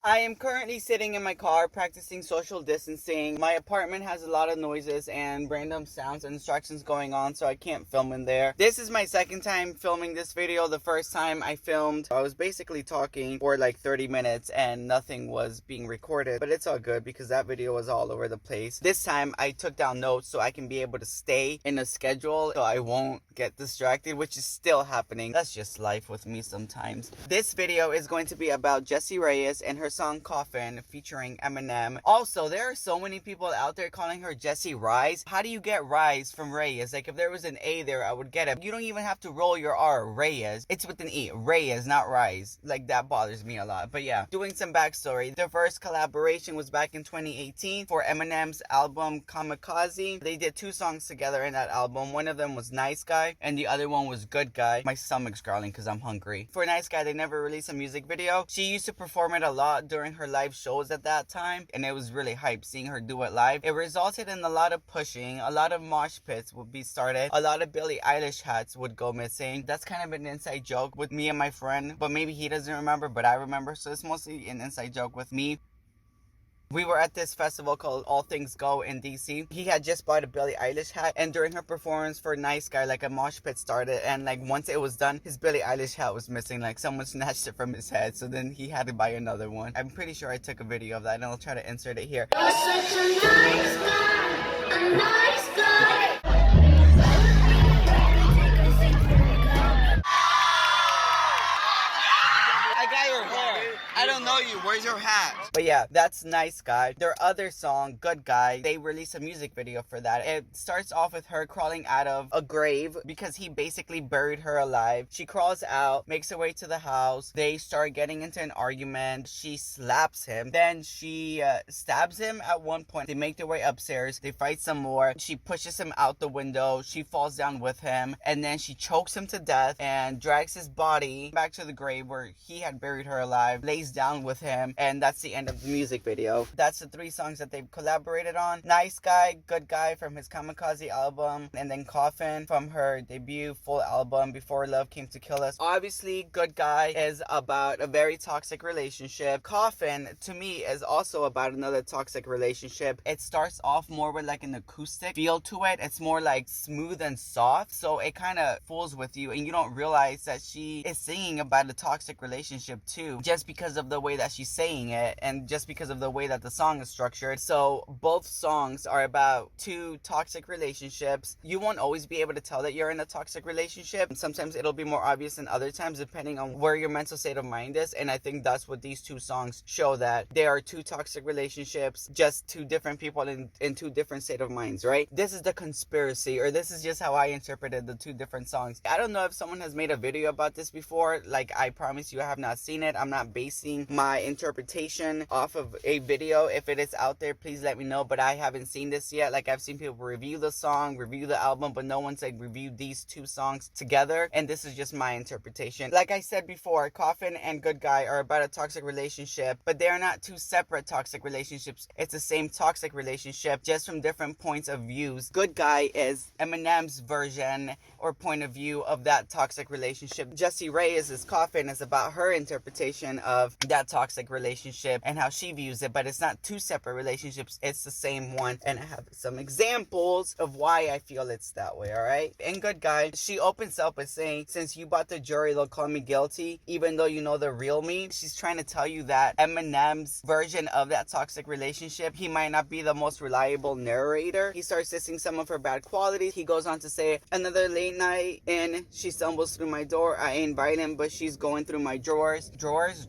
I am currently sitting in my car practicing social distancing. My apartment has a lot of noises and random sounds and instructions going on, so I can't film in there. This is my second time filming this video. The first time I filmed, I was basically talking for like 30 minutes and nothing was being recorded, but it's all good because that video was all over the place. This time I took down notes so I can be able to stay in a schedule so I won't get distracted, which is still happening. That's just life with me sometimes. This video is going to be about Jessie Reyez and her song Coffin featuring Eminem. Also, there are so many people out there calling her Jessie Reyez. How do you get Reyez from Reyes? Like, if there was an A there, I would get it. You don't even have to roll your R. Reyes. It's with an E. Reyes, not Reyes. Like, that bothers me a lot. But yeah, doing some backstory. Their first collaboration was back in 2018 for Eminem's album Kamikaze. They did 2 songs together in that album. One of them was Nice Guy and the other one was Good Guy. My stomach's growling because I'm hungry. For Nice Guy, they never released a music video. She used to perform it a lot during her live shows at that time, and it was really hype seeing her do it live. It resulted in a lot of pushing, a lot of mosh pits would be started, a lot of Billie Eilish hats would go missing. That's kind of an inside joke with me and my friend, but maybe he doesn't remember, but I remember, so it's mostly an inside joke with me. We were at this festival called All Things Go in DC. He had just bought a Billie Eilish hat, and during her performance for Nice Guy, like a mosh pit started, and like once it was done, his Billie Eilish hat was missing. Like someone snatched it from his head, so then he had to buy another one. I'm pretty sure I took a video of that, and I'll try to insert it here. You're such a nice guy, a nice guy. I got your hair. I don't know you. Where's your hat? But yeah, that's Nice Guy. Their other song, Good Guy, they released a music video for that. It starts off with her crawling out of a grave because he basically buried her alive. She crawls out, makes her way to the house. They start getting into an argument. She slaps him. Then she stabs him at one point. They make their way upstairs. They fight some more. She pushes him out the window. She falls down with him. And then she chokes him to death and drags his body back to the grave where he had buried her alive, lays down with him, and that's the end of the music video. That's the 3 songs that they've collaborated on. Nice Guy, Good Guy from his Kamikaze album, and then Coffin from her debut full album Before Love Came to Kill Us. Obviously, Good Guy is about a very toxic relationship. Coffin, to me, is also about another toxic relationship. It starts off more with like an acoustic feel to it. It's more like smooth and soft, so it kind of fools with you, and you don't realize that she is singing about a toxic relationship too, just because of the way that she's saying it and just because of the way that the song is structured. So both songs are about 2 toxic relationships. You won't always be able to tell that you're in a toxic relationship. Sometimes it'll be more obvious than other times depending on where your mental state of mind is, and I think that's what these 2 songs show, that they are 2 toxic relationships, just 2 different people in 2 different state of minds, right? This is the conspiracy, or this is just how I interpreted the 2 different songs. I don't know if someone has made a video about this before. Like, I promise you I have not seen it. I'm not basing my interpretation off of a video. If it is out there, please let me know, but I haven't seen this yet. Like, I've seen people review the song, review the album, but no one's like reviewed these 2 songs together, and this is just my interpretation. Like I said before, Coffin and Good Guy are about a toxic relationship, but they are not 2 separate toxic relationships. It's the same toxic relationship, just from different points of views. Good Guy is Eminem's version or point of view of that toxic relationship. Jessie Reyez's Coffin is about her interpretation of that toxic relationship and how she views it, but it's not 2 separate relationships, it's the same one, and I have some examples of why I feel it's that way. All right, in Good Guy, she opens up by saying, since you bought the jury, they'll call me guilty even though you know the real me. She's trying to tell you that Eminem's version of that toxic relationship, he might not be the most reliable narrator. He starts listing some of her bad qualities. He goes on to say, another late night and she stumbles through my door. I ain't violent, but she's going through my drawers. Drawers?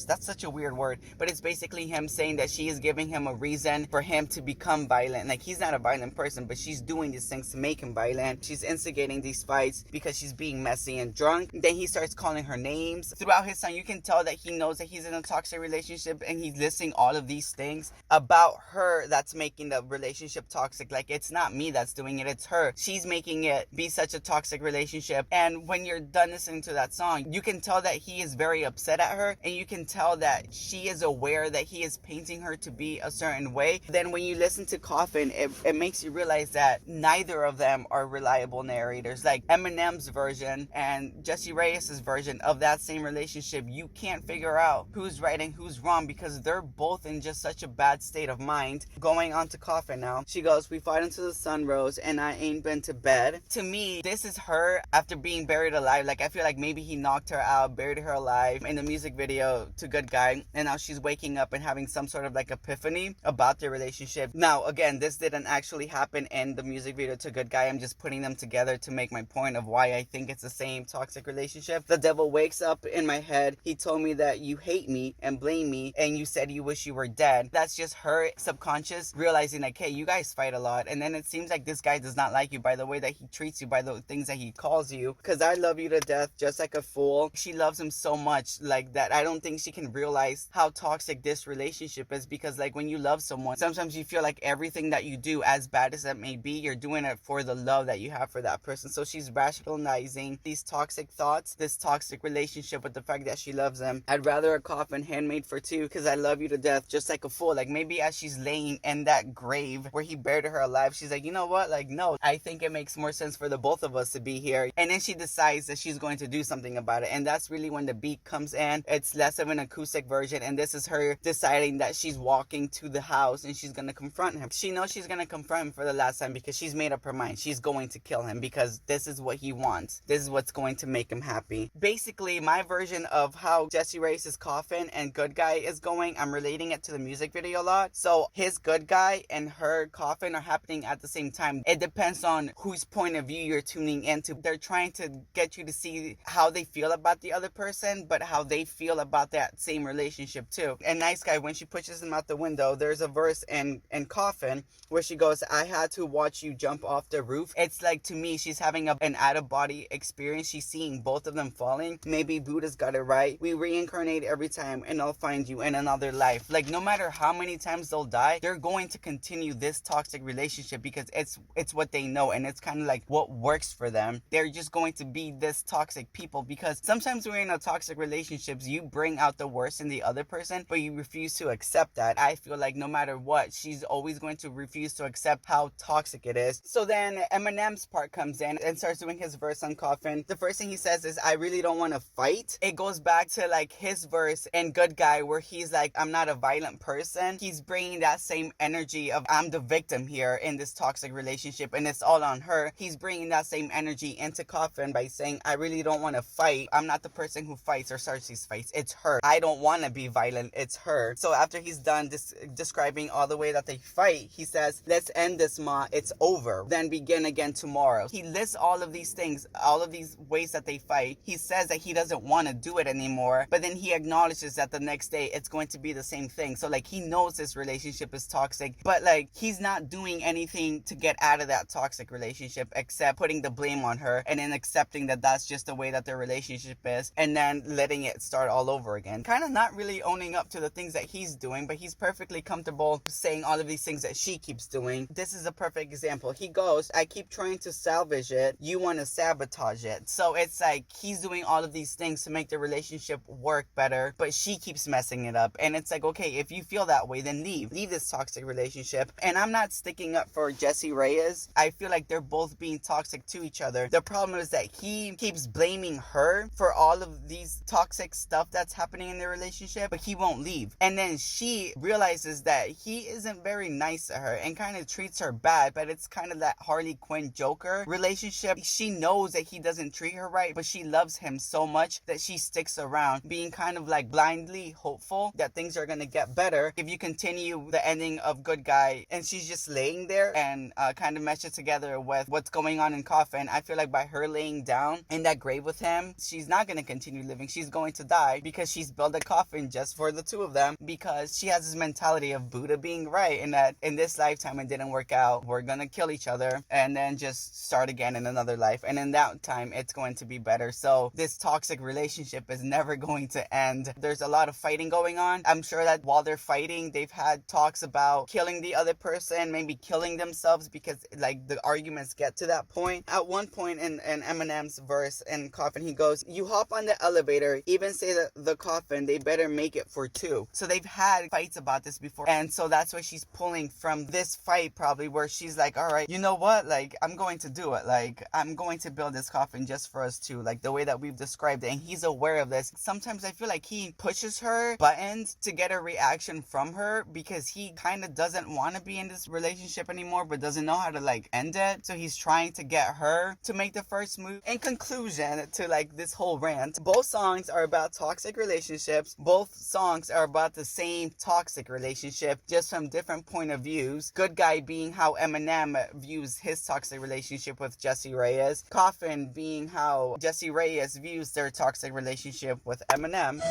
That's such a weird word, but it's basically him saying that she is giving him a reason for him to become violent. Like, he's not a violent person, but she's doing these things to make him violent. She's instigating these fights because she's being messy and drunk. Then he starts calling her names. Throughout his song, you can tell that he knows that he's in a toxic relationship, and he's listing all of these things about her that's making the relationship toxic. Like, it's not me that's doing it, it's her. She's making it be such a toxic relationship. And when you're done listening to that song, you can tell that he is very upset at her, and you can tell that she is aware that he is painting her to be a certain way. Then when you listen to Coffin, it makes you realize that neither of them are reliable narrators. Like Eminem's version and Jessie Reyez' version of that same relationship, you can't figure out who's right and who's wrong because they're both in just such a bad state of mind. Going on to Coffin now, she goes, "We fought until the sun rose and I ain't been to bed." To me, this is her after being buried alive. Like, I feel like maybe he knocked her out, buried her alive in the music video to Good Guy, and now she's waking up and having some sort of like epiphany about their relationship. Now, again, this didn't actually happen in the music video to Good Guy. I'm just putting them together to make my point of why I think it's the same toxic relationship. The devil wakes up in my head. He told me that you hate me and blame me, and you said you wish you were dead. That's just her subconscious realizing like, hey, you guys fight a lot, and then it seems like this guy does not like you by the way that he treats you, by the things that he calls you. Because I love you to death, just like a fool. She loves him so much like that. I don't think she can realize how toxic this relationship is, because like when you love someone, sometimes you feel like everything that you do, as bad as that may be, you're doing it for the love that you have for that person. So she's rationalizing these toxic thoughts, this toxic relationship, with the fact that she loves him. I'd rather a coffin handmade for two because I love you to death, just like a fool. Like maybe as she's laying in that grave where he buried her alive, she's like, you know what, like no, I think it makes more sense for the both of us to be here. And then she decides that she's going to do something about it, and that's really when the beat comes in. It's less of an acoustic version, and this is her deciding that she's walking to the house and she's gonna confront him. She knows she's gonna confront him for the last time because she's made up her mind. She's going to kill him because this is what he wants. This is what's going to make him happy. Basically, my version of how Jessie Reyez' Coffin and Good Guy is going, I'm relating it to the music video a lot. So his Good Guy and her Coffin are happening at the same time. It depends on whose point of view you're tuning into. They're trying to get you to see how they feel about the other person, but how they feel about that same relationship too. And Nice Guy, when she pushes him out the window, there's a verse in Coffin where she goes, "I had to watch you jump off the roof." It's like, to me, she's having an out-of-body experience. She's seeing both of them falling. Maybe Buddha's got it right. We reincarnate every time and I'll find you in another life. Like, no matter how many times they'll die, they're going to continue this toxic relationship because it's what they know, and it's kind of like what works for them. They're just going to be this toxic people, because sometimes when you're in a toxic relationships, you bring out the worst in the other person, but you refuse to accept that. I feel like no matter what, she's always going to refuse to accept how toxic it is. So then Eminem's part comes in and starts doing his verse on Coffin. The first thing he says is, "I really don't want to fight." It goes back to like his verse in Good Guy where he's like, "I'm not a violent person." He's bringing that same energy of, I'm the victim here in this toxic relationship and it's all on her. He's bringing that same energy into Coffin by saying, "I really don't want to fight. I'm not the person who fights or starts these fights. It's her. I don't want to be violent. It's her." So after he's done describing all the way that they fight, he says, "Let's end this, ma. It's over. Then begin again tomorrow." He lists all of these things, all of these ways that they fight. He says that he doesn't want to do it anymore, but then he acknowledges that the next day it's going to be the same thing. So like, he knows this relationship is toxic, but like, he's not doing anything to get out of that toxic relationship except putting the blame on her and then accepting that that's just the way that their relationship is, and then letting it start all over again. Kind of not really owning up to the things that he's doing, but he's perfectly comfortable saying all of these things that she keeps doing. This is a perfect example. He goes, "I keep trying to salvage it. You want to sabotage it." So it's like, he's doing all of these things to make the relationship work better, but she keeps messing it up. And it's like, okay, if you feel that way, then leave this toxic relationship. And I'm not sticking up for Jessie Reyez. I feel like they're both being toxic to each other. The problem is that he keeps blaming her for all of these toxic stuff that's happening in their relationship, but he won't leave. And then she realizes that he isn't very nice to her and kind of treats her bad, but it's kind of that Harley Quinn Joker relationship. She knows that he doesn't treat her right, but she loves him so much that she sticks around, being kind of like blindly hopeful that things are gonna get better if you continue the ending of Good Guy. And she's just laying there and kind of mesh it together with what's going on in Coffin. I feel like by her laying down in that grave with him, she's not gonna continue living. She's going to die because she's built a coffin just for the two of them, because she has this mentality of Buddha being right, and that in this lifetime it didn't work out, we're gonna kill each other and then just start again in another life, and in that time it's going to be better. So this toxic relationship is never going to end. There's a lot of fighting going on. I'm sure that while they're fighting, they've had talks about killing the other person, maybe killing themselves, because like the arguments get to that point. At one point in Eminem's verse in Coffin, he goes, "You hop on the elevator, even say that the coffin, they better better make it for two. So they've had fights about this before, and so that's why she's pulling from this fight probably, where she's like, all right, you know what, like, I'm going to do it. Like, I'm going to build this coffin just for us two, like the way that we've described it, and he's aware of this. Sometimes I feel like he pushes her buttons to get a reaction from her, because he kind of doesn't want to be in this relationship anymore, but doesn't know how to like end it. So he's trying to get her to make the first move. In conclusion to like this whole rant, both songs are about toxic relationships. Both songs are about the same toxic relationship, just from different point of views. Good Guy being how Eminem views his toxic relationship with Jessie Reyez. Coffin being how Jessie Reyez views their toxic relationship with Eminem.